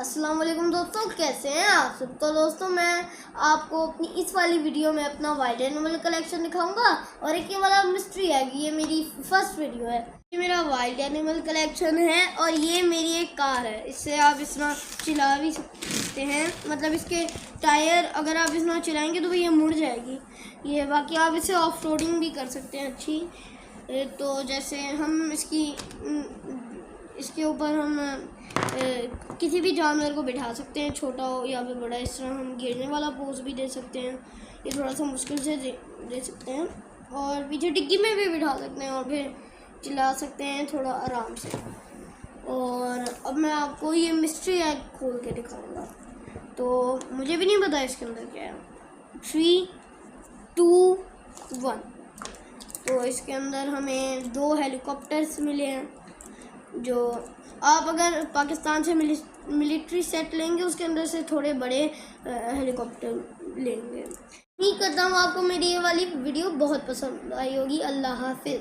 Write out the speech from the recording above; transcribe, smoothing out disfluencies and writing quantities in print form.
अस्सलाम वालेकुम दोस्तों, कैसे हैं आप सब। तो दोस्तों मैं आपको अपनी इस वाली वीडियो में अपना वाइल्ड एनिमल कलेक्शन दिखाऊंगा और एक ये वाला मिस्ट्री है कि ये मेरी फर्स्ट वीडियो है। ये मेरा वाइल्ड एनिमल कलेक्शन है और ये मेरी एक कार है। इससे आप इसमें चला भी सकते हैं, मतलब इसके टायर अगर आप इसमें चलाएंगे तो ये मुड़ जाएगी। ये बाकी आप इसे ऑफ रोडिंग भी कर सकते हैं अच्छी। तो जैसे हम इसके ऊपर हम किसी भी जानवर को बिठा सकते हैं, छोटा हो या फिर बड़ा। इस तरह हम गिरने वाला पोज भी दे सकते हैं, ये थोड़ा सा मुश्किल से दे सकते हैं। और पीछे डिग्गी में भी बिठा सकते हैं और फिर चला सकते हैं थोड़ा आराम से। और अब मैं आपको ये मिस्ट्री एग खोल के दिखाऊंगा। तो मुझे भी नहीं पता इसके अंदर क्या है। 3, 2, 1। तो इसके अंदर हमें 2 हेलीकॉप्टर्स मिले हैं, जो आप अगर पाकिस्तान से मिलिट्री सेट लेंगे उसके अंदर से थोड़े बड़े हेलीकॉप्टर लेंगे। उम्मीद करता हूँ आपको मेरी ये वाली वीडियो बहुत पसंद आई होगी। अल्लाह हाफिज़।